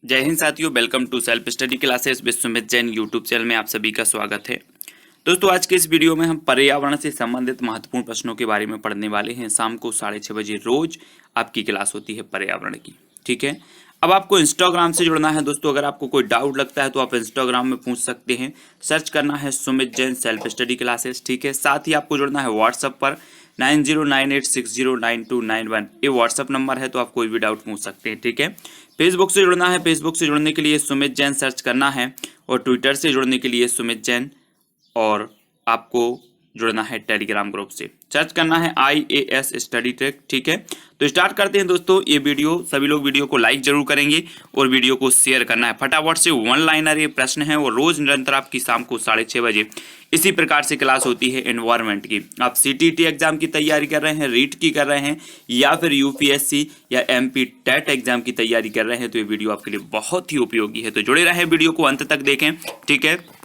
जय हिंद साथियों, welcome to self study classes Vishwamit Jain YouTube channel में आप सभी का स्वागत है। दोस्तों, आज के इस वीडियो में हम पर्यावरण से संबंधित महत्वपूर्ण प्रश्नों के बारे में पढ़ने वाले हैं। शाम को 6:30 बजे रोज आपकी क्लास होती है पर्यावरण की। ठीक है, अब आपको इंस्टाग्राम से जुड़ना है। दोस्तों, अगर आपको कोई डाउट लगता है तो आप इंस्टाग्राम में पूछ सकते हैं। सर्च करना है Sumit Jain self study classes. ठीक है, साथ ही आपको जुड़ना है व्हाट्सएप पर 9098609291। ये व्हाट्सएप नंबर है, तो आप कोई भी डाउट पूछ सकते हैं। ठीक है, फेसबुक से जुड़ना है। फेसबुक से जुड़ने के लिए सुमित जैन सर्च करना है और ट्विटर से जुड़ने के लिए सुमित जैन, और आपको जुड़ना है टेलीग्राम ग्रुप से। सर्च करना है IAS स्टडी ट्रैक। ठीक है, तो स्टार्ट करते हैं। दोस्तों, ये वीडियो सभी लोग वीडियो को लाइक जरूर करेंगे और वीडियो को शेयर करना है। फटाफट से वन लाइनर ये प्रश्न है और रोज निरंतर आपकी शाम को 6:30 बजे इसी प्रकार से क्लास होती है एनवायरनमेंट की। आप CTT एग्जाम की तैयारी कर रहे हैं, रीट की कर रहे हैं, या फिर UPSC या MP टेट एग्जाम की तैयारी कर रहे हैं, तो ये वीडियो आपके लिए बहुत ही उपयोगी है। तो जुड़े रहें, वीडियो को अंत तक देखें। ठीक है,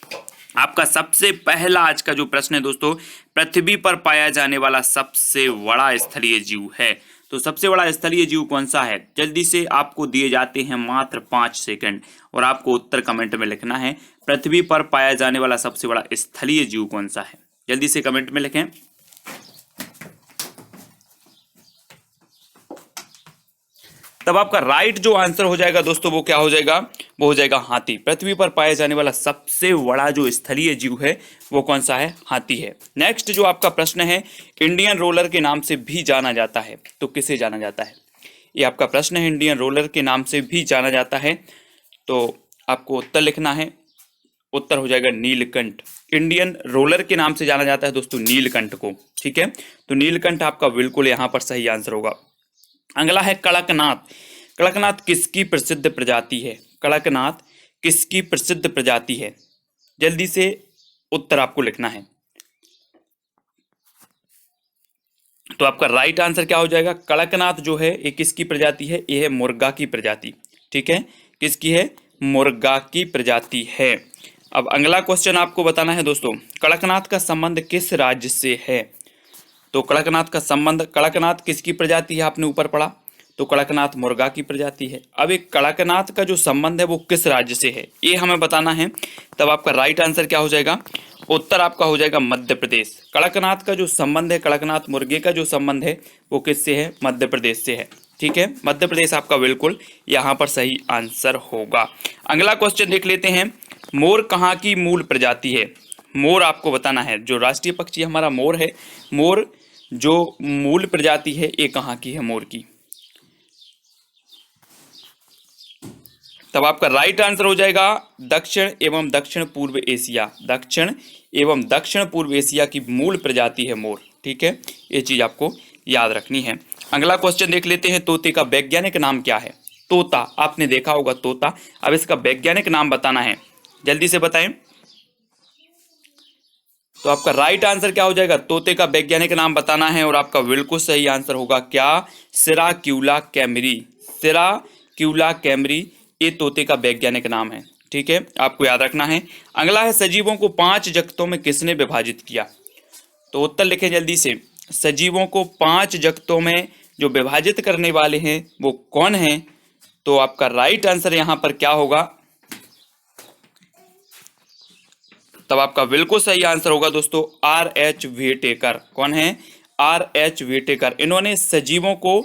आपका सबसे पहला आज का जो प्रश्न है दोस्तों, पृथ्वी पर पाया जाने वाला सबसे बड़ा स्थलीय जीव है। तो सबसे बड़ा स्थलीय जीव कौन सा है? जल्दी से, आपको दिए जाते हैं मात्र 5 सेकंड और आपको उत्तर कमेंट में लिखना है। पृथ्वी पर पाया जाने वाला सबसे बड़ा स्थलीय जीव कौन सा है? जल्दी से कमेंट में लिखें। तब आपका राइट जो आंसर हो जाएगा दोस्तों, वो क्या हो जाएगा? वो हो जाएगा हाथी। पृथ्वी पर पाया जाने वाला सबसे बड़ा जो स्थलीय जीव है वो कौन सा है? हाथी है। नेक्स्ट जो आपका प्रश्न है, इंडियन रोलर के नाम से भी जाना जाता है, तो किसे जाना जाता है? ये आपका प्रश्न है, इंडियन रोलर के नाम से भी जाना जाता है, तो आपको उत्तर लिखना है। उत्तर हो जाएगा नीलकंठ। इंडियन रोलर के नाम से जाना जाता है दोस्तों नीलकंठ को। ठीक है, तो नीलकंठ आपका बिल्कुल यहां पर सही आंसर होगा। अगला है कड़कनाथ। कड़कनाथ किसकी प्रसिद्ध प्रजाति है? कड़कनाथ किसकी प्रसिद्ध प्रजाति है? जल्दी से उत्तर आपको लिखना है। तो आपका राइट आंसर क्या हो जाएगा? कड़कनाथ जो है ये किसकी प्रजाति है? ये है मुर्गा की प्रजाति। ठीक है, किसकी है? मुर्गा की प्रजाति है। अब अगला क्वेश्चन आपको बताना है दोस्तों, कड़कनाथ का संबंध किस राज्य से है? तो कड़कनाथ का संबंध, कड़कनाथ किसकी प्रजाति है आपने ऊपर पढ़ा, तो कड़कनाथ मुर्गा की प्रजाति है। अब एक कड़कनाथ का जो संबंध है वो किस राज्य से है, ये हमें बताना है। तब आपका राइट आंसर क्या हो जाएगा? उत्तर आपका हो जाएगा मध्य प्रदेश। कड़कनाथ का जो संबंध है, कड़कनाथ मुर्गे का जो संबंध है वो किससे है? मध्य प्रदेश से है। ठीक है, मध्य प्रदेश आपका बिल्कुल यहाँ पर सही आंसर होगा। अगला क्वेश्चन देख लेते हैं, मोर कहाँ की मूल प्रजाति है? मोर आपको बताना है। जो राष्ट्रीय पक्षी हमारा मोर है, मोर जो मूल प्रजाति है ये कहाँ की है मोर की? तब आपका राइट आंसर हो जाएगा दक्षिण एवं दक्षिण पूर्व एशिया। दक्षिण एवं दक्षिण पूर्व एशिया की मूल प्रजाति है मोर। ठीक है, ये चीज आपको याद रखनी है। अगला क्वेश्चन देख लेते हैं, तोते का वैज्ञानिक नाम क्या है? तोता, आपने देखा होगा तोता, अब इसका वैज्ञानिक नाम बताना है। जल्दी से बताएं। तो आपका राइट आंसर क्या हो जाएगा? तोते का वैज्ञानिक नाम बताना है और आपका बिल्कुल सही आंसर होगा क्या? सिराक्यूला कैमरी। सिराक्यूला कैमरी ये तोते का वैज्ञानिक नाम है। ठीक है, आपको याद रखना है। अगला है, सजीवों को 5 जगतों में किसने विभाजित किया? तो उत्तर लिखें जल्दी से। सजीवों को 5 जगतों में जो विभाजित करने वाले हैं वो कौन है? तो आपका राइट आंसर यहां पर क्या होगा? तब आपका बिल्कुल सही आंसर होगा दोस्तों R.H. व्हिटेकर। कौन है? R.H. व्हिटेकर। इन्होंने सजीवों को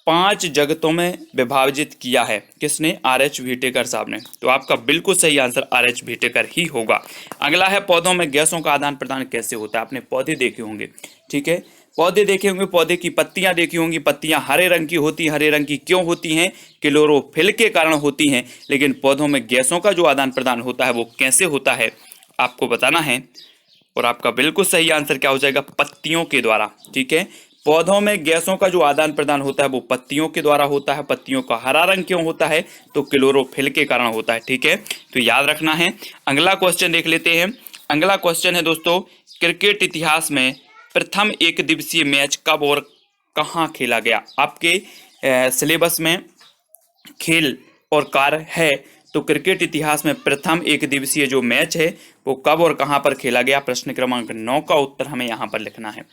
5 जगतों में विभाजित किया है। किसने? R.H. व्हिटेकर साहब ने। तो आपका बिल्कुल सही आंसर R.H. व्हिटेकर ही होगा। अगला है, पौधों में गैसों का आदान प्रदान कैसे होता है? आपने पौधे देखे होंगे। ठीक है, पौधे देखे होंगे, पौधे की पत्तियां देखी होंगी। पत्तियां हरे रंग की होती हैं। हरे रंग की क्यों होती हैं? क्लोरोफिल के कारण होती हैं। लेकिन पौधों में गैसों का जो आदान प्रदान होता है वो कैसे होता है आपको बताना है। और आपका बिल्कुल सही आंसर क्या हो जाएगा? पत्तियों के द्वारा। ठीक है, पौधों में गैसों का जो आदान प्रदान होता है वो पत्तियों के द्वारा होता है। पत्तियों का हरा रंग क्यों होता है? तो क्लोरोफिल के कारण होता है। ठीक है, तो याद रखना है। अगला क्वेश्चन देख लेते हैं। अगला क्वेश्चन है दोस्तों, क्रिकेट इतिहास में प्रथम एक दिवसीय मैच कब और कहाँ खेला गया? आपके सिलेबस में खेल और कार्य है, तो क्रिकेट इतिहास में प्रथम एक दिवसीय जो मैच है वो कब और कहां पर खेला गया? प्रश्न क्रमांक 9 का उत्तर हमें यहां पर लिखना है।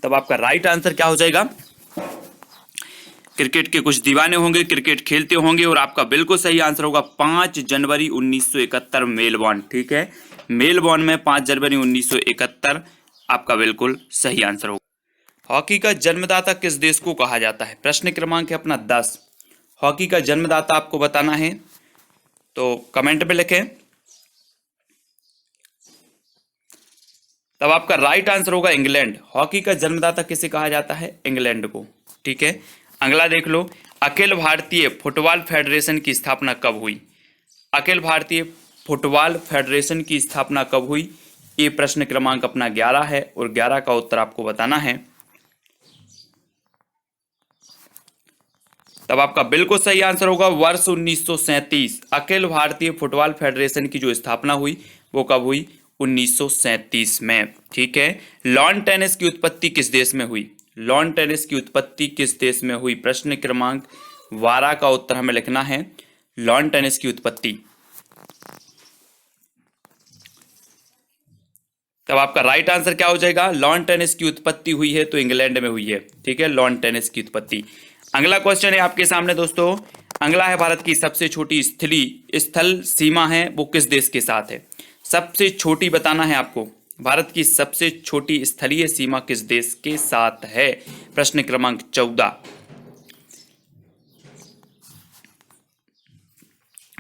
तब आपका राइट आंसर क्या हो जाएगा? क्रिकेट के कुछ दीवाने होंगे, क्रिकेट खेलते होंगे, और आपका बिल्कुल सही आंसर होगा 5 जनवरी 1971 मेलबॉर्न। ठीक है, मेलबॉर्न में 5 जनवरी 1971 आपका बिल्कुल सही आंसर होगा। हॉकी का जन्मदाता किस देश को कहा जाता है? प्रश्न क्रमांक है अपना 10। हॉकी का जन्मदाता आपको बताना है, तो कमेंट में लिखें। तब आपका राइट आंसर होगा इंग्लैंड। हॉकी का जन्मदाता किसे कहा जाता है? इंग्लैंड को। ठीक है, अगला देख लो, अखिल भारतीय फुटबॉल फेडरेशन की स्थापना कब हुई? अखिल भारतीय फुटबॉल फेडरेशन की स्थापना कब हुई? ये प्रश्न क्रमांक अपना 11 है, और 11 का उत्तर आपको बताना है। तब आपका बिल्कुल सही आंसर होगा वर्ष 1937। अखिल भारतीय फुटबॉल फेडरेशन की जो स्थापना हुई वो कब हुई? 1937 में। ठीक है, लॉन टेनिस की उत्पत्ति किस देश में हुई? लॉन टेनिस की उत्पत्ति किस देश में हुई? प्रश्न क्रमांक 12 का उत्तर हमें लिखना है, लॉन टेनिस की उत्पत्ति। तब आपका राइट आंसर क्या हो जाएगा? लॉन टेनिस की उत्पत्ति हुई है तो इंग्लैंड में हुई है। ठीक है, लॉन टेनिस की उत्पत्ति। अगला क्वेश्चन है आपके सामने दोस्तों, अगला है भारत की सबसे छोटी स्थल सीमा है वो किस देश के साथ है? सबसे छोटी बताना है आपको, भारत की सबसे छोटी स्थलीय सीमा किस देश के साथ है? प्रश्न क्रमांक 14।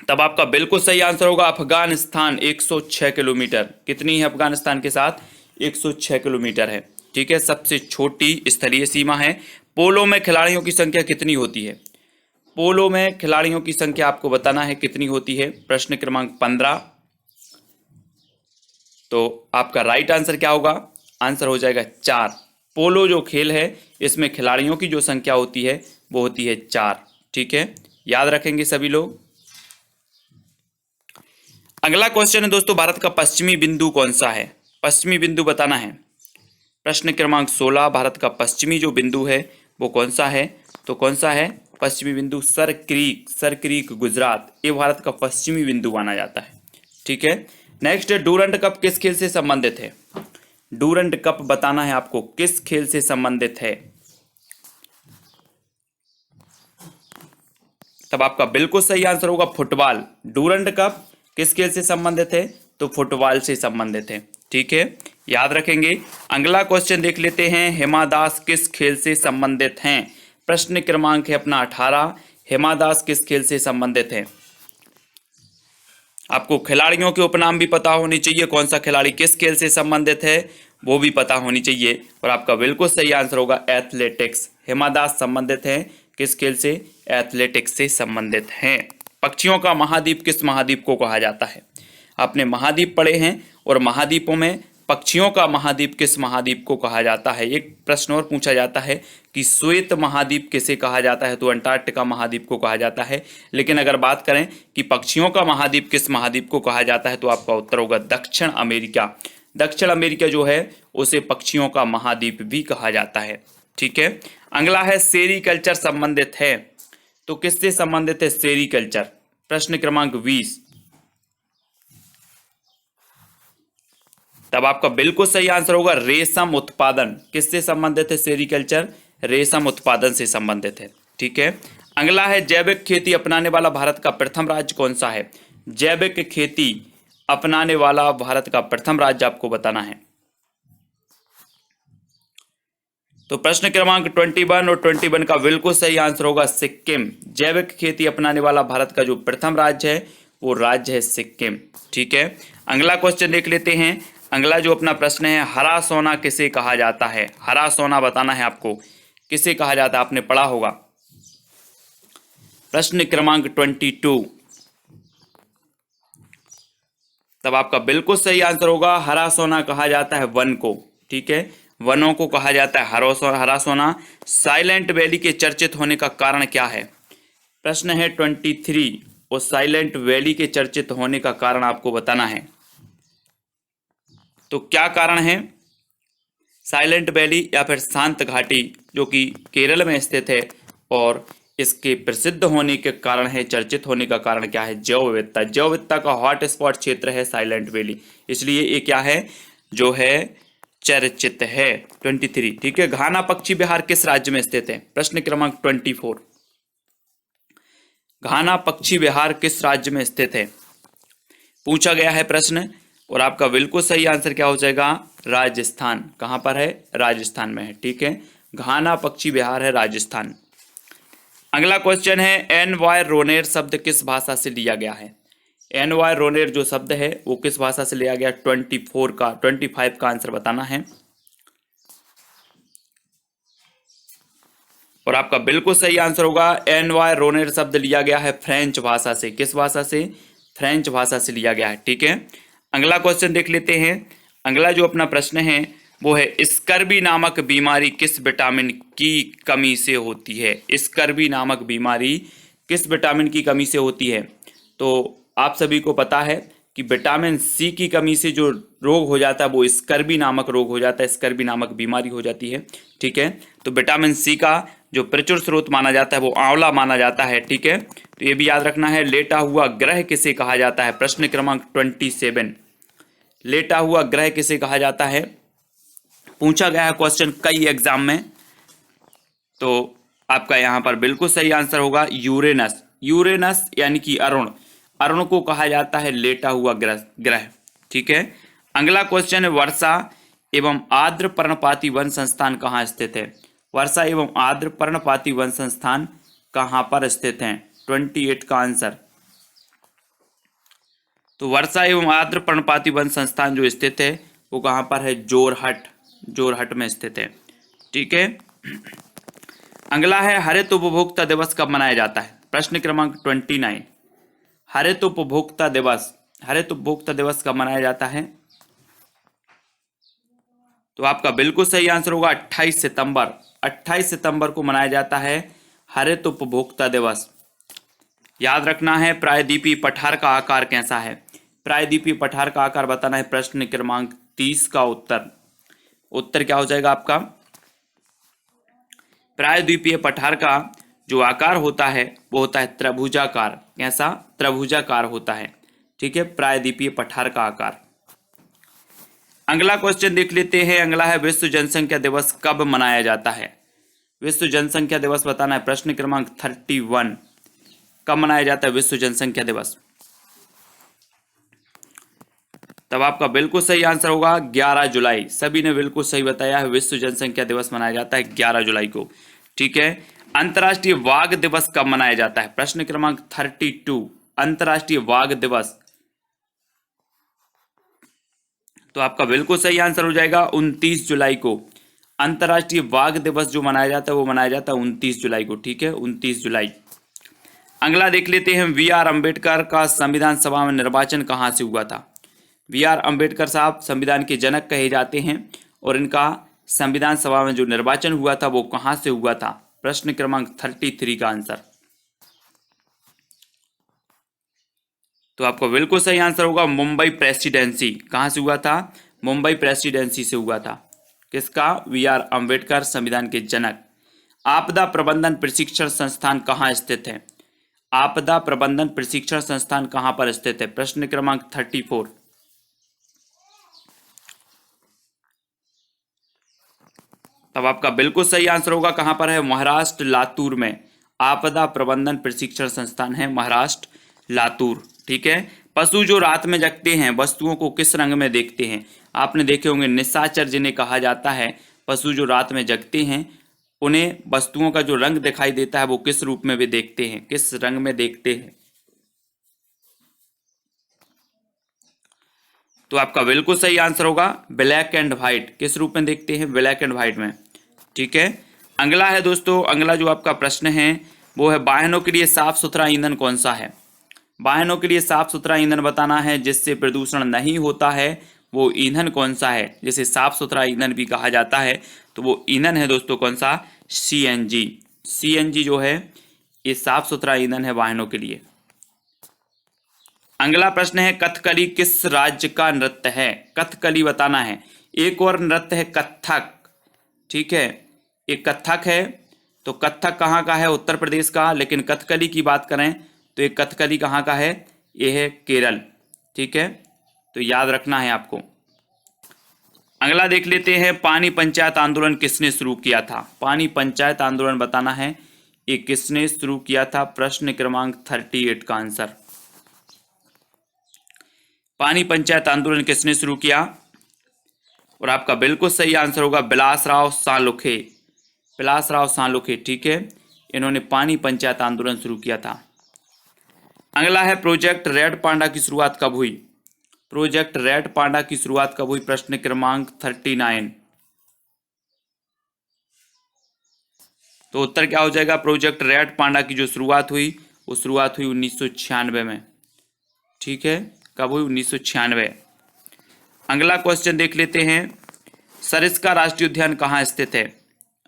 तब आपका बिल्कुल सही आंसर होगा अफगानिस्तान। 106 किलोमीटर। कितनी है अफगानिस्तान के साथ? 106 किलोमीटर है। ठीक है, सबसे छोटी स्थलीय सीमा है। पोलो में खिलाड़ियों की संख्या कितनी होती है? पोलो में खिलाड़ियों की संख्या आपको बताना है कितनी होती है? प्रश्न क्रमांक 15। तो आपका राइट आंसर क्या होगा? आंसर हो जाएगा 4। पोलो जो खेल है इसमें खिलाड़ियों की जो संख्या होती है वो होती है 4। ठीक है, याद रखेंगे सभी लोग। अगला क्वेश्चन है दोस्तों, भारत का पश्चिमी बिंदु कौन सा है? पश्चिमी बिंदु बताना है। प्रश्न क्रमांक 16, भारत का पश्चिमी जो बिंदु है वो कौन सा है? तो कौन सा है पश्चिमी बिंदु? सर क्रीक गुजरात, ये भारत का पश्चिमी बिंदु माना जाता है। ठीक है, नेक्स्ट, डूरंड कप किस खेल से संबंधित है? डूरंड कप बताना है आपको किस खेल से संबंधित है। तब आपका बिल्कुल सही आंसर होगा फुटबॉल। डूरंड कप किस खेल से संबंधित है? तो फुटबॉल से संबंधित है। ठीक है, याद रखेंगे। अगला क्वेश्चन देख लेते हैं, हिमा दास किस खेल से संबंधित हैं? प्रश्न क्रमांक है अपना 18। हिमा दास किस खेल से संबंधित है? आपको खिलाड़ियों के उपनाम भी पता होनी चाहिए, कौन सा खिलाड़ी किस खेल से संबंधित है वो भी पता होनी चाहिए, और आपका बिल्कुल सही आंसर होगा एथलेटिक्स। हिमा दास संबंधित हैं किस खेल से? एथलेटिक्स से संबंधित हैं। पक्षियों का महाद्वीप किस महाद्वीप को कहा जाता है? आपने महाद्वीप पढ़े हैं, और महाद्वीपों में पक्षियों का महाद्वीप किस महाद्वीप को कहा जाता है? एक प्रश्न और पूछा जाता है कि श्वेत महाद्वीप किसे कहा जाता है? तो अंटार्कटिका महाद्वीप को कहा जाता है। लेकिन अगर बात करें कि पक्षियों का महाद्वीप किस महाद्वीप को कहा जाता है, तो आपका उत्तर होगा दक्षिण अमेरिका। दक्षिण अमेरिका जो है उसे पक्षियों का महाद्वीप भी कहा जाता है। ठीक है, अगला है सेरीकल्चर संबंधित है, तो किससे संबंधित है सेरीकल्चर? प्रश्न क्रमांक 20। तब आपका बिल्कुल सही आंसर होगा रेशम उत्पादन। किससे संबंधित है सेरीकल्चर? रेशम उत्पादन से संबंधित है। ठीक है, अगला है जैविक खेती अपनाने वाला भारत का प्रथम राज्य कौन सा है? जैविक खेती अपनाने वाला भारत का प्रथम राज्य आपको बताना है। तो प्रश्न क्रमांक 21 और 21 का बिल्कुल सही आंसर होगा सिक्किम। जैविक खेती अपनाने वाला भारत का जो प्रथम राज्य है वो राज्य है सिक्किम। ठीक है, अगला क्वेश्चन देख लेते हैं। अगला जो अपना प्रश्न है, हरा सोना किसे कहा जाता है? हरा सोना बताना है आपको किसे कहा जाता है, आपने पढ़ा होगा। प्रश्न क्रमांक 22। तब आपका बिल्कुल सही आंसर होगा हरा सोना कहा जाता है वन को। ठीक है, वनों को कहा जाता है हरा सोना। साइलेंट वैली के चर्चित होने का कारण क्या है? प्रश्न है 23, और साइलेंट वैली के चर्चित होने का कारण आपको बताना है। तो क्या कारण है? साइलेंट वैली या फिर शांत घाटी जो कि केरल में स्थित है, और इसके प्रसिद्ध होने के कारण है, चर्चित होने का कारण क्या है? जैव विविधता। जैव विविधता का हॉट स्पॉट क्षेत्र है साइलेंट वैली, इसलिए ये क्या है जो है चर्चित है। 23, ठीक है। घाना पक्षी विहार किस राज्य में स्थित है? प्रश्न क्रमांक 24, घाना पक्षी विहार किस राज्य में स्थित है, पूछा गया है प्रश्न। और आपका बिल्कुल सही आंसर क्या हो जाएगा? राजस्थान। कहां पर है? राजस्थान में है, ठीक है। घाना पक्षी विहार है राजस्थान। अगला क्वेश्चन है, एन.वाई. रोनेर शब्द किस भाषा से लिया गया है? एन.वाई. रोनेर जो शब्द है वो किस भाषा से लिया गया? 25 का आंसर बताना है। और आपका बिल्कुल सही आंसर होगा, एन.वाई. रोनेर शब्द लिया गया है फ्रेंच भाषा से। किस भाषा से? फ्रेंच भाषा से लिया गया है, ठीक है। अगला क्वेश्चन देख लेते हैं। अगला जो अपना प्रश्न है वो है, स्कर्वी नामक बीमारी किस विटामिन की कमी से होती है? स्कर्वी नामक बीमारी किस विटामिन की कमी से होती है? तो आप सभी को पता है कि विटामिन सी की कमी से जो रोग हो जाता है वो स्कर्वी नामक रोग हो जाता है, स्कर्वी नामक बीमारी हो जाती है, ठीक है। तो विटामिन सी का जो प्रचुर स्रोत माना जाता है वो आंवला माना जाता है, ठीक है। तो ये भी याद रखना है। लेटा हुआ ग्रह किसे कहा जाता है? प्रश्न क्रमांक 27, लेटा हुआ ग्रह किसे कहा जाता है? पूछा गया है क्वेश्चन कई एग्जाम में। तो आपका यहाँ पर बिल्कुल सही आंसर होगा यूरेनस। यूरेनस यानी कि अरुण, अरुण को कहा जाता है लेटा हुआ ग्रह, ठीक है। अगला क्वेश्चन है, वर्षा एवं आर्द्र पर्णपाती वन संस्थान कहाँ स्थित है? वर्षा एवं आर्द्र पर्णपाती वन संस्थान कहाँ पर स्थित है? 28 का आंसर। तो वर्षा एवं आर्द्र पर्णपाती वन संस्थान जो स्थित है वो कहाँ पर है? जोरहट, जोरहट में स्थित है, ठीक है। अगला है, हरित उपभोक्ता दिवस कब मनाया जाता है? प्रश्न क्रमांक 29, हरित उपभोक्ता दिवस, हरित उपभोक्ता दिवस कब मनाया जाता है? तो आपका बिल्कुल सही आंसर होगा 28 सितंबर। 28 सितंबर को मनाया जाता है हरित उपभोक्ता दिवस। याद रखना है, प्रायद्वीपीय पठार का आकार कैसा है? प्रायद्वीपीय पठार का आकार बताना है। प्रश्न क्रमांक 30 का उत्तर क्या हो जाएगा आपका? प्रायद्वीपीय पठार का जो आकार होता है वो होता है त्रिभुजाकार। कैसा? त्रिभुजाकार होता है, ठीक है, प्रायद्वीपीय पठार का आकार। अगला क्वेश्चन देख लेते हैं। अगला है, विश्व जनसंख्या दिवस कब मनाया जाता है? विश्व जनसंख्या दिवस बताना है। प्रश्न क्रमांक 31, कब मनाया जाता है विश्व जनसंख्या दिवस? तब आपका बिल्कुल सही आंसर होगा 11 जुलाई। सभी ने बिल्कुल सही बताया है, विश्व जनसंख्या दिवस मनाया जाता है 11 जुलाई को, ठीक है। अंतर्राष्ट्रीय वाघ दिवस कब मनाया जाता है? प्रश्न क्रमांक 32, अंतर्राष्ट्रीय वाघ दिवस। तो आपका बिल्कुल सही आंसर हो जाएगा 29 जुलाई को। अंतर्राष्ट्रीय वाघ दिवस जो मनाया जाता है वो मनाया जाता है 29 जुलाई को, ठीक है, 29 जुलाई। अगला देख लेते हैं, बी.आर. अम्बेडकर का संविधान सभा में निर्वाचन कहाँ से हुआ था? बी.आर. अम्बेडकर साहब संविधान के जनक कहे जाते हैं और इनका संविधान सभा में जो निर्वाचन हुआ था वो कहाँ से हुआ था? प्रश्न क्रमांक 33 का आंसर। तो आपको बिल्कुल सही आंसर होगा मुंबई प्रेसिडेंसी। कहाँ से हुआ था? मुंबई प्रेसिडेंसी से हुआ था। किसका? बी.आर. अम्बेडकर, संविधान के जनक। आपदा प्रबंधन प्रशिक्षण संस्थान कहाँ स्थित है? आपदा प्रबंधन प्रशिक्षण संस्थान कहाँ पर स्थित है? प्रश्न क्रमांक 34। तब आपका बिल्कुल सही आंसर होगा कहां पर है? महाराष्ट्र, लातूर में आपदा प्रबंधन प्रशिक्षण संस्थान है, महाराष्ट्र, लातूर, ठीक है। पशु जो रात में जगते हैं वस्तुओं को किस रंग में देखते हैं? आपने देखे होंगे निशाचर जिन्हें कहा जाता है। पशु जो रात में जगते हैं उन्हें वस्तुओं का जो रंग दिखाई देता है वो किस रूप में वे देखते हैं, किस रंग में देखते हैं? तो आपका बिल्कुल सही आंसर होगा ब्लैक एंड व्हाइट। किस रूप में देखते हैं? ब्लैक एंड व्हाइट में, ठीक है। अगला है दोस्तों, अगला जो आपका प्रश्न है वो है, वाहनों के लिए साफ सुथरा ईंधन कौन सा है? वाहनों के लिए साफ सुथरा ईंधन बताना है जिससे प्रदूषण नहीं होता है, वो ईंधन कौन सा है? जिसे साफ सुथरा ईंधन भी कहा जाता है, तो वो ईंधन है दोस्तों कौन सा? सीएनजी। सीएनजी जो है ये साफ सुथरा ईंधन है वाहनों के लिए। अगला प्रश्न है, कथकली किस राज्य का नृत्य है? कथकली बताना है। एक और नृत्य है कथक, ठीक है, एक कथक है। तो कथक कहाँ का है? उत्तर प्रदेश का। लेकिन कथकली की बात करें तो ये कथकली कहाँ का है? ये है केरल, ठीक है। तो याद रखना है आपको। अगला देख लेते हैं, पानी पंचायत आंदोलन किसने शुरू किया था? पानी पंचायत आंदोलन बताना है ये किसने शुरू किया था। प्रश्न क्रमांक 38 का आंसर। पानी पंचायत आंदोलन किसने शुरू किया? और आपका बिल्कुल सही आंसर होगा बिलासराव सालुखे। बिलासराव सालुखे, ठीक है, इन्होंने पानी पंचायत आंदोलन शुरू किया था। अगला है, प्रोजेक्ट रेड पांडा की शुरुआत कब हुई? प्रोजेक्ट रेड पांडा की शुरुआत कब हुई? प्रश्न क्रमांक 39। तो उत्तर क्या हो जाएगा? प्रोजेक्ट रेड पांडा की जो शुरुआत हुई वो शुरुआत हुई 1996 में, ठीक है। कब हुई? 1996। अगला क्वेश्चन देख लेते हैं, सरिस्का राष्ट्रीय उद्यान कहाँ स्थित है?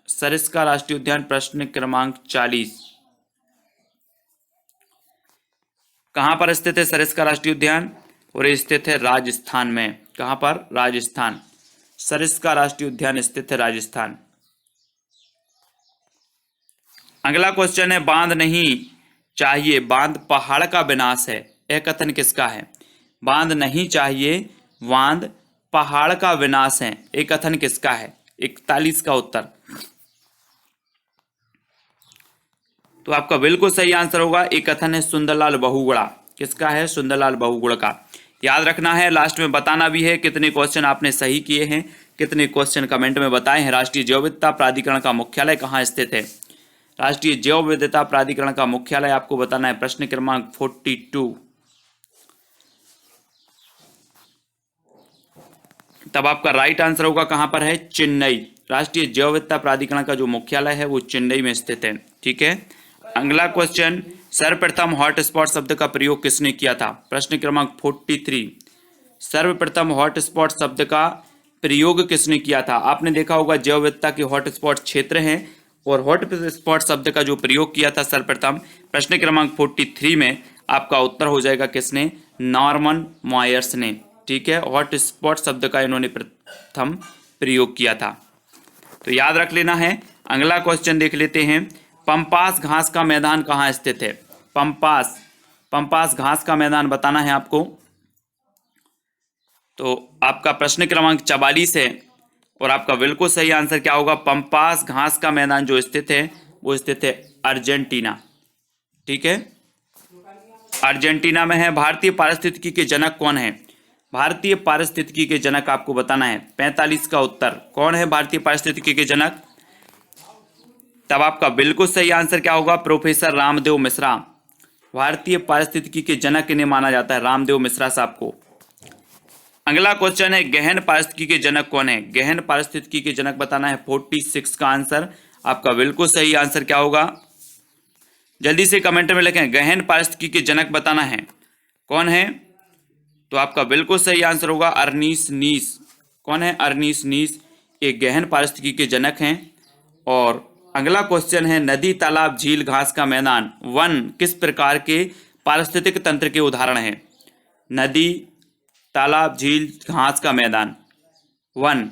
सरिस्का राष्ट्रीय उद्यान प्रश्न क्रमांक 40। कहां पर स्थित है सरिस्का राष्ट्रीय उद्यान? और ये स्थित है राजस्थान में। कहां पर? राजस्थान। सरिस्का राष्ट्रीय उद्यान स्थित है राजस्थान। अगला क्वेश्चन है, बांध नहीं चाहिए, बांध पहाड़ का विनाश है, यह कथन किसका है? बांध नहीं चाहिए, बांध पहाड़ का विनाश है, यह कथन किसका है? 41 का उत्तर। तो आपका बिल्कुल सही आंसर होगा, एक कथन है सुंदरलाल बहुगुणा। किसका है? सुंदरलाल बहुगुणा का। याद रखना है, लास्ट में बताना भी है कितने क्वेश्चन आपने सही किए हैं, कितने क्वेश्चन कमेंट में बताए हैं। राष्ट्रीय जैव विविधता प्राधिकरण का मुख्यालय कहाँ स्थित है? राष्ट्रीय जैव विविधता प्राधिकरण का मुख्यालय आपको बताना है। प्रश्न क्रमांक 42। तब आपका राइट आंसर होगा कहां पर है? चेन्नई। राष्ट्रीय जैव विविधता प्राधिकरण का जो मुख्यालय है वो चेन्नई में स्थित है, ठीक है। अगला क्वेश्चन, सर्वप्रथम हॉटस्पॉट शब्द का प्रयोग किसने किया था? प्रश्न क्रमांक 43। सर्वप्रथम हॉटस्पॉट शब्द का प्रयोग किसने किया था? आपने देखा होगा जैव विविधता के हॉटस्पॉट क्षेत्र हैं, और हॉटस्पॉट शब्द का जो प्रयोग किया था सर्वप्रथम प्रश्न क्रमांक 43 में, आपका उत्तर हो जाएगा किसने? नॉर्मन मॉयर्स ने, ठीक है। हॉटस्पॉट शब्द का इन्होंने प्रथम प्रयोग किया था, तो याद रख लेना है। अगला क्वेश्चन देख लेते हैं, पंपास घास का मैदान कहाँ स्थित है? पंपास घास का मैदान बताना है आपको। तो आपका प्रश्न क्रमांक 44 है, और आपका बिल्कुल सही आंसर क्या होगा? पंपास घास का मैदान जो स्थित है वो स्थित है अर्जेंटीना, ठीक है, अर्जेंटीना में है। भारतीय पारिस्थितिकी के जनक कौन है? भारतीय पारिस्थितिकी के जनक आपको बताना है। 45 का उत्तर। कौन है भारतीय पारिस्थितिकी के जनक? तब आपका बिल्कुल सही आंसर क्या होगा? प्रोफेसर रामदेव मिश्रा। भारतीय पारिस्थितिकी के जनक इन्हें माना जाता है, रामदेव मिश्रा साहब को। अगला क्वेश्चन है, गहन पारिस्थितिकी के जनक कौन है? गहन पारिस्थितिकी के जनक बताना है। 46 का आंसर। आपका बिल्कुल सही आंसर क्या होगा? जल्दी से कमेंट में लिखें, गहन पारिस्थितिकी के जनक बताना है। कौन है? तो आपका बिल्कुल सही आंसर होगा अर्नीस नीस। कौन है? अर्नीस नीस एक गहन पारिस्थितिकी के जनक हैं। और अगला क्वेश्चन है, नदी, तालाब, झील, घास का मैदान, वन किस प्रकार के पारिस्थितिक तंत्र के उदाहरण हैं? नदी, तालाब, झील, घास का मैदान, वन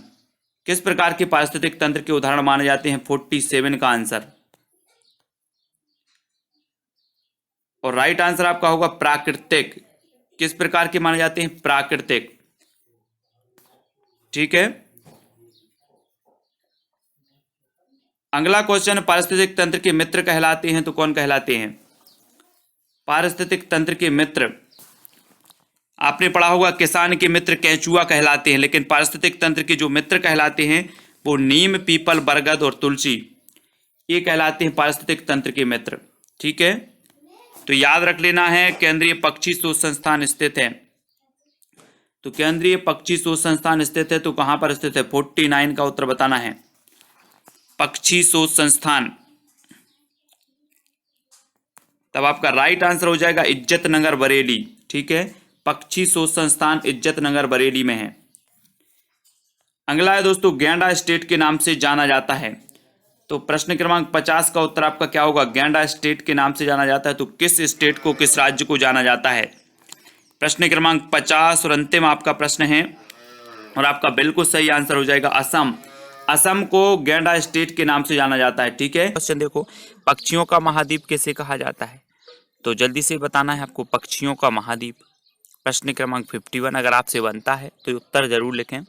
किस प्रकार के पारिस्थितिक तंत्र के उदाहरण माने जाते हैं? 47 का आंसर। और राइट आंसर आपका होगा प्राकृतिक। किस प्रकार के माने जाते हैं? प्राकृतिक, ठीक है। अगला क्वेश्चन, पारिस्थितिक तंत्र के मित्र कहलाते हैं तो कौन कहलाते हैं? पारिस्थितिक तंत्र के मित्र आपने पढ़ा होगा किसान के मित्र केंचुआ कहलाते हैं, लेकिन पारिस्थितिक तंत्र के जो मित्र कहलाते हैं वो नीम, पीपल, बरगद और तुलसी, ये कहलाते हैं पारिस्थितिक तंत्र के मित्र, ठीक है। तो याद रख लेना है, केंद्रीय पक्षी शोध संस्थान स्थित है। तो केंद्रीय पक्षी शोध संस्थान स्थित है तो कहां पर स्थित है? 49 का उत्तर बताना है। पक्षी शोध संस्थान। तब आपका राइट आंसर हो जाएगा इज्जत नगर बरेली, ठीक है। पक्षी शोध संस्थान इज्जत नगर बरेली में है। अगला है दोस्तों, गैंडा स्टेट के नाम से जाना जाता है। तो प्रश्न क्रमांक 50 का उत्तर आपका क्या होगा? गैंडा स्टेट के नाम से जाना जाता है तो किस स्टेट को, किस राज्य को जाना जाता है? प्रश्न क्रमांक 50 और अंतिम आपका प्रश्न है, और आपका बिल्कुल सही आंसर हो जाएगा असम। असम को गैंडा स्टेट के नाम से जाना जाता है, ठीक है। क्वेश्चन देखो, पक्षियों का महाद्वीप किसे कहा जाता है? तो जल्दी से बताना है आपको, पक्षियों का महाद्वीप। प्रश्न क्रमांक 51 अगर आपसे बनता है तो उत्तर जरूर लिखें।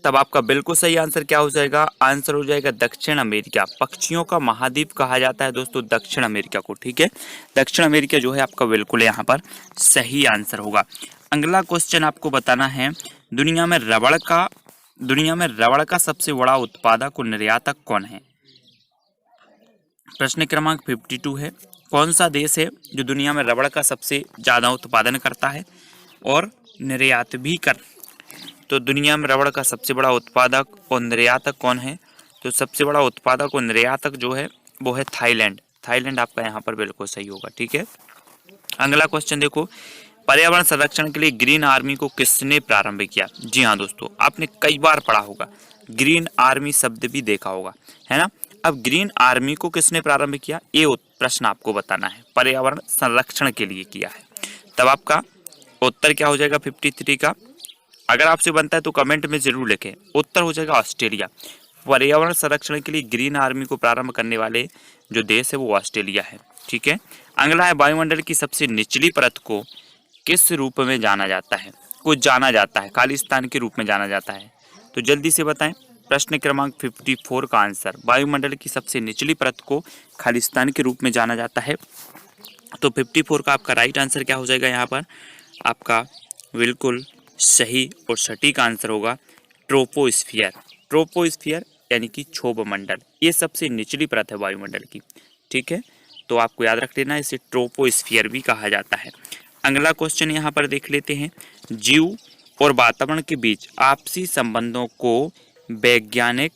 तब आपका बिल्कुल सही आंसर क्या हो जाएगा? आंसर हो जाएगा दक्षिण अमेरिका। पक्षियों का महाद्वीप कहा जाता है दोस्तों दक्षिण अमेरिका को, ठीक है। दक्षिण अमेरिका जो है आपका बिल्कुल यहाँ पर सही आंसर होगा। अगला क्वेश्चन आपको बताना है, दुनिया में रबड़ का सबसे बड़ा उत्पादक और निर्यातक कौन है? प्रश्न क्रमांक 52 है, कौन सा देश है जो दुनिया में रबड़ का सबसे ज्यादा उत्पादन करता है और निर्यात भी कर? तो दुनिया में रबड़ का सबसे बड़ा उत्पादक और निर्यातक कौन है? तो सबसे बड़ा उत्पादक और निर्यातक जो है वो है थाईलैंड। थाईलैंड आपका यहाँ पर बिल्कुल सही होगा, ठीक है। अगला क्वेश्चन देखो, पर्यावरण संरक्षण के लिए ग्रीन आर्मी को किसने प्रारंभ किया? जी हाँ दोस्तों, आपने कई बार पढ़ा होगा, ग्रीन आर्मी शब्द भी देखा होगा, है ना। अब ग्रीन आर्मी को किसने प्रारंभ किया, ये प्रश्न आपको बताना है। पर्यावरण संरक्षण के लिए किया है। तब आपका उत्तर क्या हो जाएगा 53 का? अगर आपसे बनता है तो कमेंट में जरूर लिखें। उत्तर हो जाएगा ऑस्ट्रेलिया। पर्यावरण संरक्षण के लिए ग्रीन आर्मी को प्रारंभ करने वाले जो देश है वो ऑस्ट्रेलिया है, ठीक है। अगला है, वायुमंडल की सबसे निचली परत को किस रूप में जाना जाता है? खालिस्तान के रूप में जाना जाता है। तो जल्दी से बताएं। प्रश्न क्रमांक 54 का आंसर, वायुमंडल की सबसे निचली परत को खालिस्तान के रूप में जाना जाता है। तो 54 का आपका राइट आंसर क्या हो जाएगा? यहाँ पर आपका बिल्कुल सही और सटीक आंसर होगा ट्रोपोस्फियर। ट्रोपोस्फियर यानी कि क्षोभ मंडल, ये सबसे निचली परत है वायुमंडल की, ठीक है। तो आपको याद रख लेना, इसे ट्रोपोस्फियर भी कहा जाता है। अगला क्वेश्चन यहाँ पर देख लेते हैं, जीव और वातावरण के बीच आपसी संबंधों को वैज्ञानिक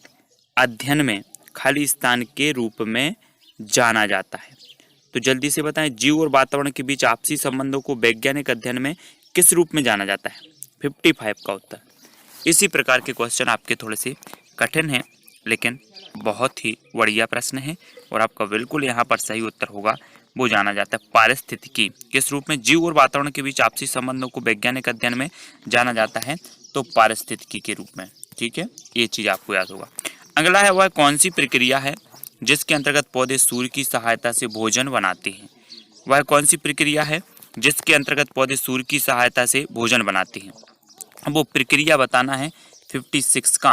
अध्ययन में खालिस्तान के रूप में जाना जाता है। तो जल्दी से बताएं, जीव और वातावरण के बीच आपसी संबंधों को वैज्ञानिक अध्ययन में किस रूप में जाना जाता है? 55 का उत्तर। इसी प्रकार के क्वेश्चन आपके थोड़े से कठिन हैं, लेकिन बहुत ही बढ़िया प्रश्न है और आपका बिल्कुल यहाँ पर सही उत्तर होगा, वो जाना जाता है पारिस्थितिकी। किस रूप में? जीव और वातावरण के बीच आपसी संबंधों को वैज्ञानिक अध्ययन में जाना जाता है, तो पारिस्थितिकी के रूप में, ठीक है। ये चीज आपको याद होगा। अगला है, वह कौन सी प्रक्रिया है जिसके अंतर्गत पौधे सूर्य की सहायता से भोजन बनाते हैं? वह कौन सी प्रक्रिया है जिसके अंतर्गत पौधे सूर्य की सहायता से भोजन बनाते हैं? वो प्रक्रिया बताना है 56 का